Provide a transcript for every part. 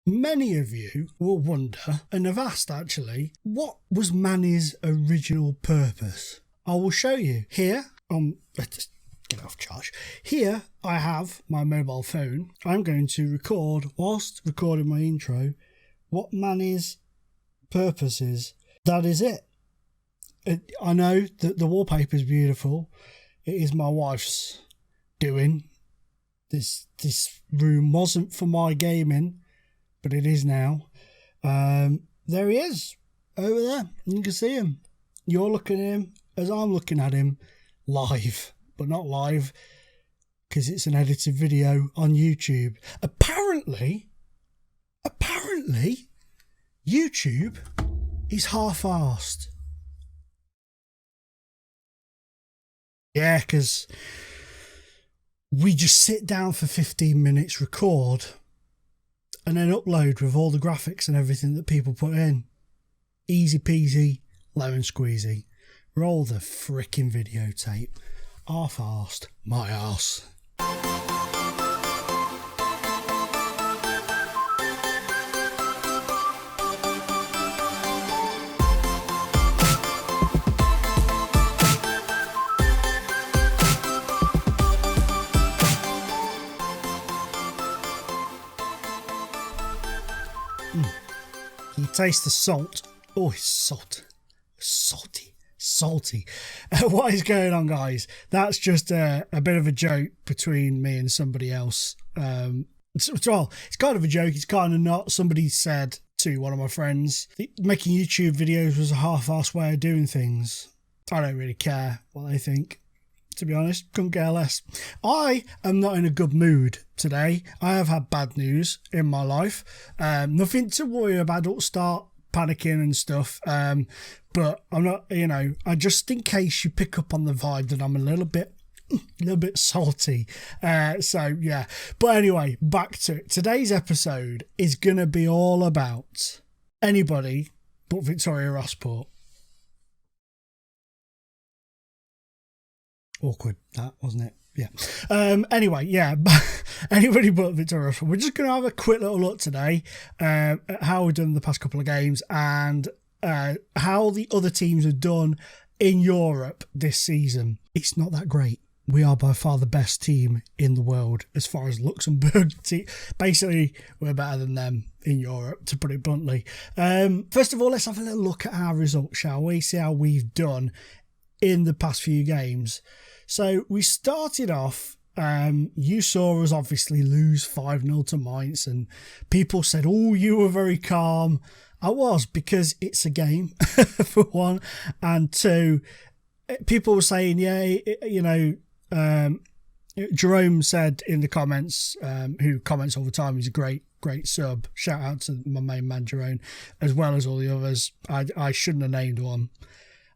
Many of you will wonder, and have asked actually, what was Manny's original purpose? I will show you. Here, let's get off charge. Here, I have my mobile phone. I'm going to record, whilst recording my intro, what Manny's purpose is. That is it. I know that the wallpaper is beautiful. It is my wife's doing. This room wasn't for my gaming, but it is now. There he is, over there. You can see him. You're looking at him as I'm looking at him live, but not live because it's an edited video on YouTube. Apparently, YouTube is half-arsed. Yeah, because we just sit down for 15 minutes, record, and then upload with all the graphics and everything that people put in. Easy peasy, lemon squeezy. Roll the frickin' videotape. Half-arsed, my arse. You taste the salt. Oh, it's salty. What is going on, guys? That's just a bit of a joke between me and somebody else. It's kind of a joke. It's kind of not. Somebody said to one of my friends, making YouTube videos was a half-assed way of doing things. I don't really care what they think. To be honest, couldn't care less. I am not in a good mood today. I have had bad news in my life. Nothing to worry about. Don't start panicking and stuff. But I'm not, just in case you pick up on the vibe that I'm a little bit salty. So yeah. But anyway, back to it. Today's episode is going to be all about anybody but Victoria Rosport. Awkward, that, wasn't it? Yeah. Anyway, yeah. Anybody but Victoria Rosport. We're just going to have a quick little look today at how we've done the past couple of games and how the other teams have done in Europe this season. It's not that great. We are by far the best team in the world as far as Luxembourg. Basically, we're better than them in Europe, to put it bluntly. First of all, let's have a little look at our results, shall we? See how we've done in the past few games. So we started off, you saw us obviously lose 5-0 to Mainz, and people said, oh, you were very calm. I was, because it's a game, for one, and two, people were saying, Jerome said in the comments, who comments all the time, he's a great sub, shout out to my main man Jerome, as well as all the others. I shouldn't have named one.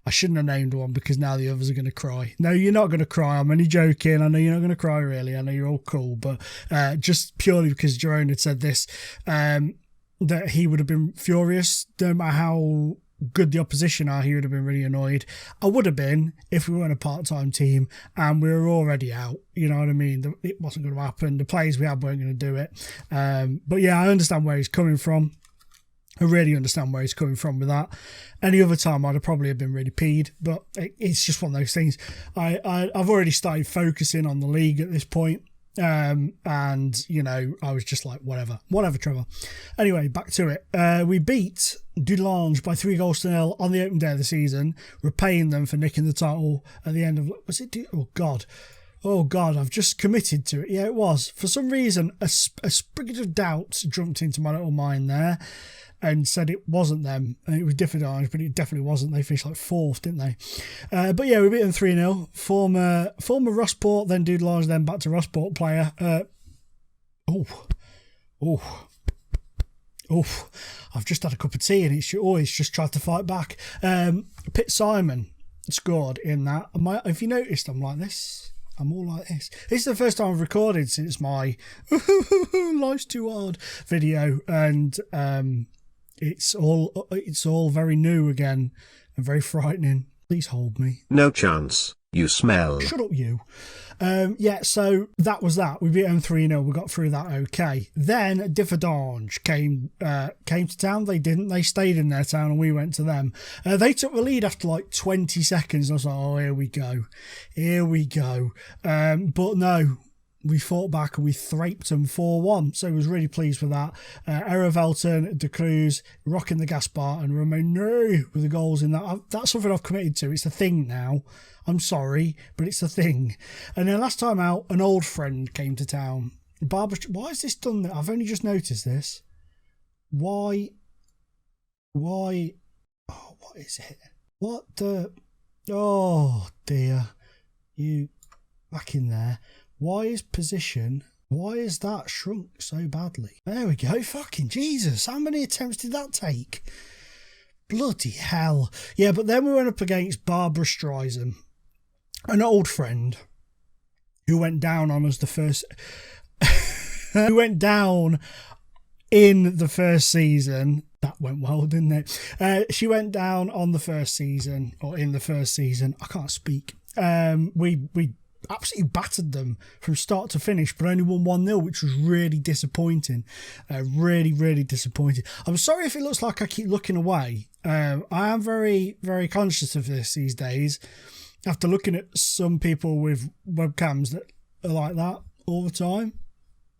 Because now the others are going to cry. No, you're not going to cry. I'm only joking. I know you're not going to cry, really. I know you're all cool. But just purely because Jerome had said this, that he would have been furious. No matter how good the opposition are, he would have been really annoyed. I would have been if we weren't a part-time team and we were already out. You know what I mean? It wasn't going to happen. The players we had weren't going to do it. But yeah, I understand where he's coming from. I really understand where he's coming from with that. Any other time, I'd have probably been really peed, but it's just one of those things. I've already started focusing on the league at this point, and I was just like, whatever, Trevor. Anyway, back to it. We beat Dudelange by 3-0 on the opening day of the season, repaying them for nicking the title at the end of. Was it? Oh God, I've just committed to it. Yeah, it was. For some reason, a sprig of doubt jumped into my little mind there and said it wasn't them. And it was Diffidage, but it definitely wasn't. They finished like 4th, didn't they? But yeah, we beat them 3-0. Former Rosport, then Dudelange, then back to Rosport player. I've just had a cup of tea and it's always just tried to fight back. Pitt Simon scored in that. Have you noticed I'm like this? I'm all like this. This is the first time I've recorded since my life's too hard video, and it's all very new again and very frightening. Please hold me. No chance. You smell. Shut up, you. Yeah, so that was that. We beat them 3-0. We got through that okay. Then Differdange came to town. They didn't. They stayed in their town and we went to them. They took the lead after like 20 seconds. I was like, oh, here we go. Here we go. But no, we fought back and we thraped them 4-1. So I was really pleased with that. Erevelton, De Cruz, rocking the gas bar, and Romano with the goals in that. That's something I've committed to. It's a thing now. I'm sorry, but it's a thing. And then last time out, an old friend came to town. Barbara, why has this done that? I've only just noticed this. Why? Oh, what is it? What the? Oh, dear. You back in there. Why is that shrunk so badly? There we go. Fucking Jesus. How many attempts did that take? Bloody hell. Yeah, but then we went up against Barbara Streisand, an old friend who went down on us the first... who went down in the first season. That went well, didn't it? She went down on the first season, or in the first season. I can't speak. We absolutely battered them from start to finish, but only won 1-0, which was really disappointing. Really, really disappointing. I'm sorry if it looks like I keep looking away. I am very, very conscious of this these days, after looking at some people with webcams that are like that all the time.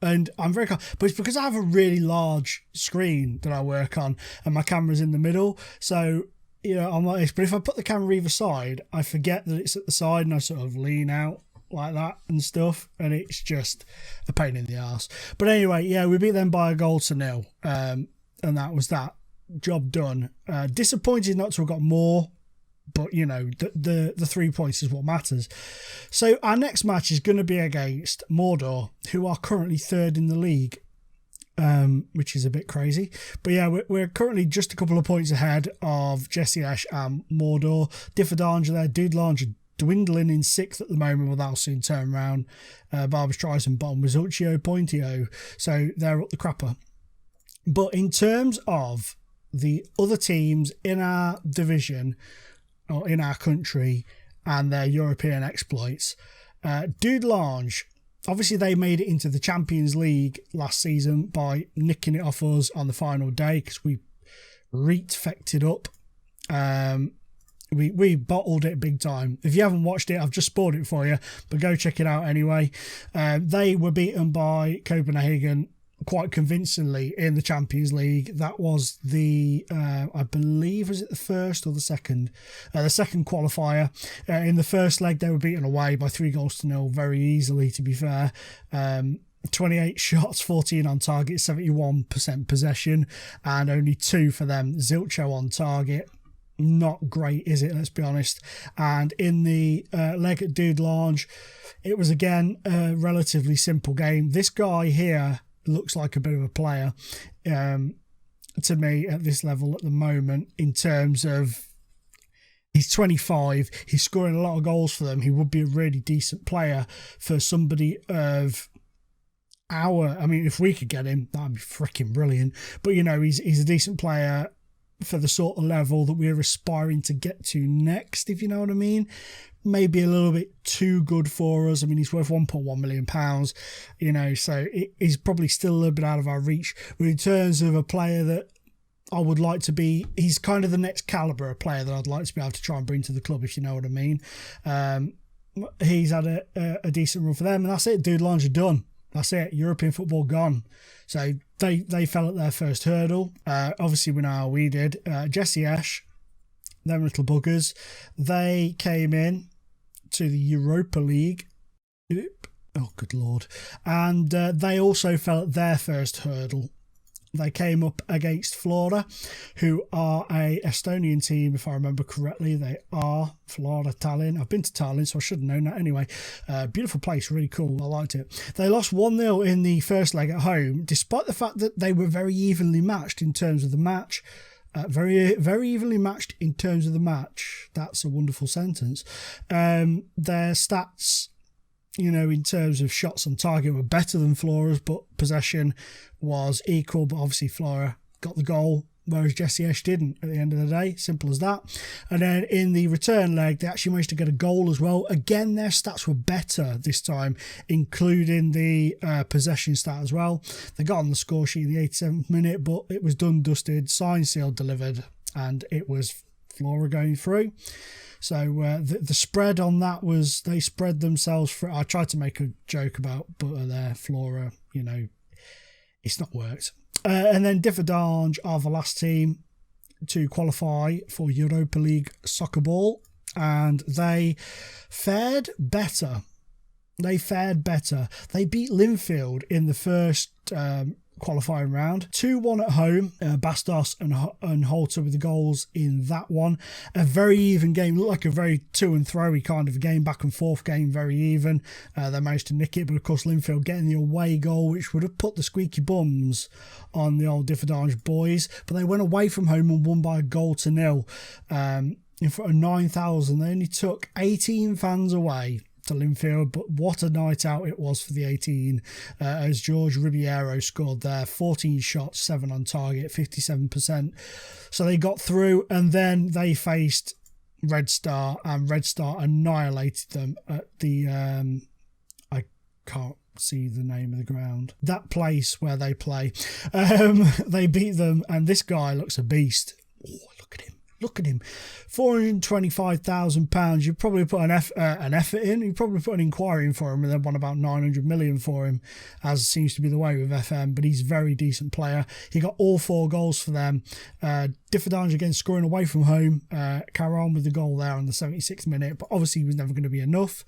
And I'm very, but it's because I have a really large screen that I work on and my camera's in the middle. So, you know, I'm like this. But if I put the camera either side, I forget that it's at the side and I sort of lean out like that and stuff. And it's just a pain in the arse. But anyway, yeah, we beat them by 1-0. And that was that. Job done. Disappointed not to have got more. But, you know, the 3 points is what matters. So our next match is going to be against Mordor, who are currently third in the league, which is a bit crazy. But yeah, we're currently just a couple of points ahead of Jesse Ash and Mordor. Differdange there. Doodlange dwindling in 6th at the moment, without soon turn around. Barbara Streisand bottom with Zulcio Pointio. So they're up the crapper. But in terms of the other teams in our division, or in our country, and their European exploits, Doodlange, obviously they made it into the Champions League last season by nicking it off us on the final day because we fecked up. We bottled it big time. If you haven't watched it, I've just spoiled it for you, but go check it out anyway. They were beaten by Copenhagen quite convincingly in the Champions League. That was the, I believe, was it the first or the second? The second qualifier. In the first leg, they were beaten away by 3-0 very easily, to be fair. 28 shots, 14 on target, 71% possession, and only 2 for them. Zilcho on target. Not great, is it? Let's be honest. And in the leg at Doodlange, it was again a relatively simple game. This guy here looks like a bit of a player to me at this level at the moment, in terms of he's 25, he's scoring a lot of goals for them. He would be a really decent player for somebody of I mean, if we could get him, that'd be freaking brilliant. But you know, he's a decent player for the sort of level that we're aspiring to get to next, if you know what I mean. Maybe a little bit too good for us. I mean, he's worth £1.1 million, you know, so he's probably still a little bit out of our reach. But in terms of a player that I would like to be, he's kind of the next calibre of player that I'd like to be able to try and bring to the club, if you know what I mean. He's had a decent run for them, and that's it. Doodlange are done. That's it. European football gone. So they fell at their first hurdle. Obviously, we know how we did. Jesse Ash, them little buggers, they came in to the Europa League. Oh, good Lord. And they also fell at their first hurdle. They came up against Flora, who are a Estonian team, if I remember correctly. They are Flora Tallinn. I've been to Tallinn, so I should have known that anyway. Beautiful place, really cool. I liked it. They lost 1-0 in the first leg at home, despite the fact that they were very evenly matched in terms of the match. Very, very evenly matched in terms of the match. That's a wonderful sentence. Their stats, you know, in terms of shots on target, were better than Flora's, but possession was equal. But obviously Flora got the goal. whereas Jesse Esch didn't at the end of the day. Simple as that. And then in the return leg, they actually managed to get a goal as well. Again, their stats were better this time, including the possession stat as well. They got on the score sheet in the 87th minute, but it was done, dusted, signed, sealed, delivered, and it was Flora going through. So the spread on that was they spread themselves for. I tried to make a joke about butter there, Flora. You know, it's not worked. And then Differdange are the last team to qualify for Europa League soccer ball, and they fared better. They beat Linfield in the first qualifying round. 2-1 at home. Bastos and Holter with the goals in that one. A very even game. Looked like a very to and throwy kind of a game, back and forth game, very even. They managed to nick it, but of course Linfield getting the away goal, which would have put the squeaky bums on the old Differdange boys. But they went away from home and won by a 1-0 in front of 9,000. They only took 18 fans away to Linfield, but what a night out it was for the 18 as George Ribeiro scored there. 14 shots, 7 on target, 57%. So they got through, and then they faced Red Star, and Red Star annihilated them at the I can't see the name of the ground, that place where they play. They beat them, and this guy looks a beast. Oh, look at him. £425,000. You probably put an effort in. You probably put an inquiry in for him, and then won about 900 million for him, as seems to be the way with FM. But he's a very decent player. He got all 4 goals for them. Differdange again scoring away from home. Caron with the goal there on the 76th minute, but obviously he was never going to be enough.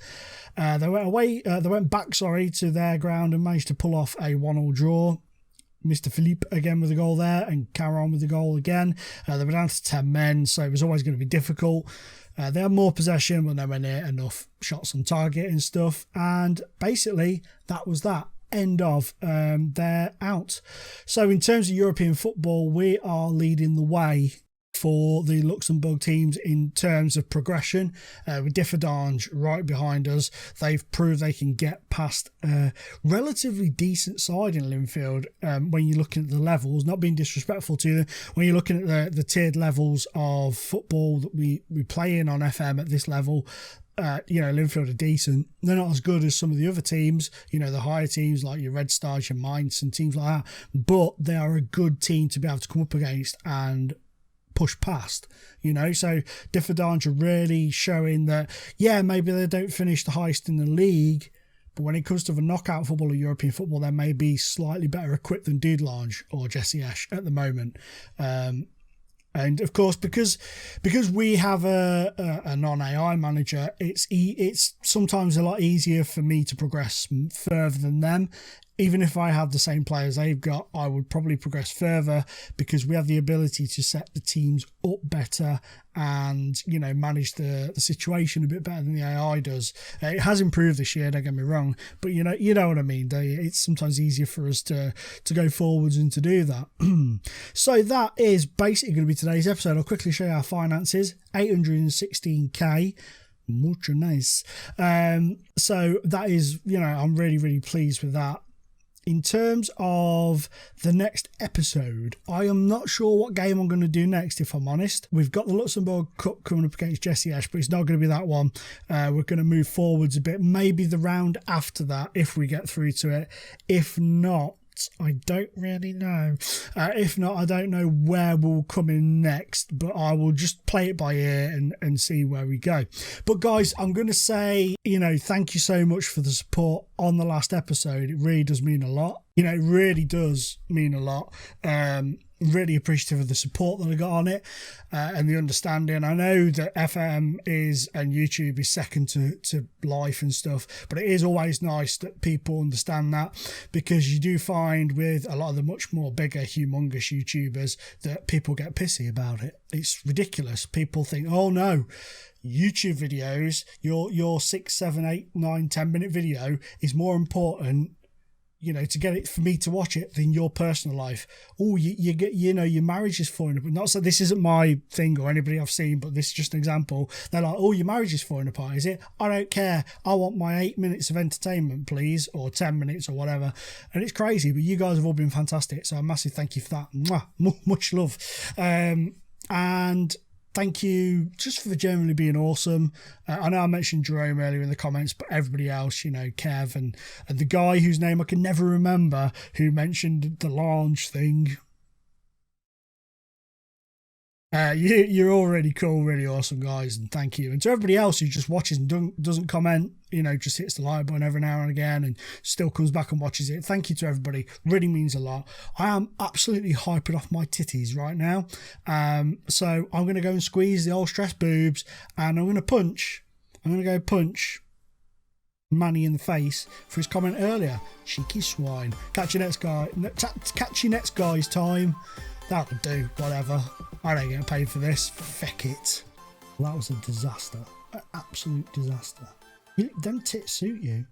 They went back to their ground and managed to pull off a 1-1 draw. Mr. Philippe again with a goal there, and Caron with the goal again. They were down to 10 men, so it was always going to be difficult. They had more possession, but nowhere near enough shots on target and stuff. And basically, that was that. End of. They're out. So in terms of European football, we are leading the way for the Luxembourg teams in terms of progression, with Differdange right behind us. They've proved they can get past a relatively decent side in Linfield when you're looking at the levels, not being disrespectful to them, when you're looking at the tiered levels of football that we play in on FM at this level. Linfield are decent. They're not as good as some of the other teams, the higher teams like your Red Stars, your Mainz and teams like that, but they are a good team to be able to come up against and push past, so Differdange are really showing that, maybe they don't finish the highest in the league, but when it comes to the knockout football or European football, they may be slightly better equipped than Dudelange or Jesse Esch at the moment. And of course, because we have a non-AI manager, it's sometimes a lot easier for me to progress further than them. Even if I had the same players they've got, I would probably progress further because we have the ability to set the teams up better and, manage the situation a bit better than the AI does. It has improved this year, don't get me wrong, but you know what I mean. It's sometimes easier for us to go forwards and to do that. So that is basically going to be today's episode. I'll quickly show you our finances. 816k. Mucho nice. So that is, I'm really, really pleased with that. In terms of the next episode, I am not sure what game I'm going to do next, if I'm honest. We've got the Luxembourg Cup coming up against Jesse Esch, but it's not going to be that one. We're going to move forwards a bit. Maybe the round after that, if we get through to it. If not, I don't really know. If not, I don't know where we'll come in next, but I will just play it by ear and see where we go. But guys, I'm going to say, thank you so much for the support on the last episode. It really does mean a lot. It really does mean a lot. Really appreciative of the support that I got on it and the understanding. I know that FM and YouTube is second to life and stuff, but it is always nice that people understand that, because you do find with a lot of the much more bigger, humongous YouTubers that people get pissy about it. It's ridiculous. People think, oh no, YouTube videos, your 6, 7, 8, 9, 10 minute video is more important you know, to get it for me to watch it than your personal life. Oh, you get, you know, your marriage is falling apart. Not so this isn't my thing or anybody I've seen, but this is just an example. They're like, oh, your marriage is falling apart, is it? I don't care. I want my 8 minutes of entertainment, please, or 10 minutes or whatever. And it's crazy, but you guys have all been fantastic. So a massive thank you for that. Mwah, much love. And thank you just for generally being awesome. I know I mentioned Jerome earlier in the comments, but everybody else, you know, Kev and the guy whose name I can never remember who mentioned the launch thing. You're all really cool, really awesome guys, and thank you. And to everybody else who just watches and doesn't comment, you know, just hits the like button every now and again and still comes back and watches it. Thank you to everybody. Really means a lot. I am absolutely hyping off my titties right now. So I'm going to go and squeeze the old stress boobs and I'm going to punch. I'm going to go punch Manny in the face for his comment earlier. Cheeky swine. Catch you next guy. Catch you next guy's time. That'll do, whatever. I don't get paid for this. Feck it. Well, that was a disaster. An absolute disaster. Them tits suit you.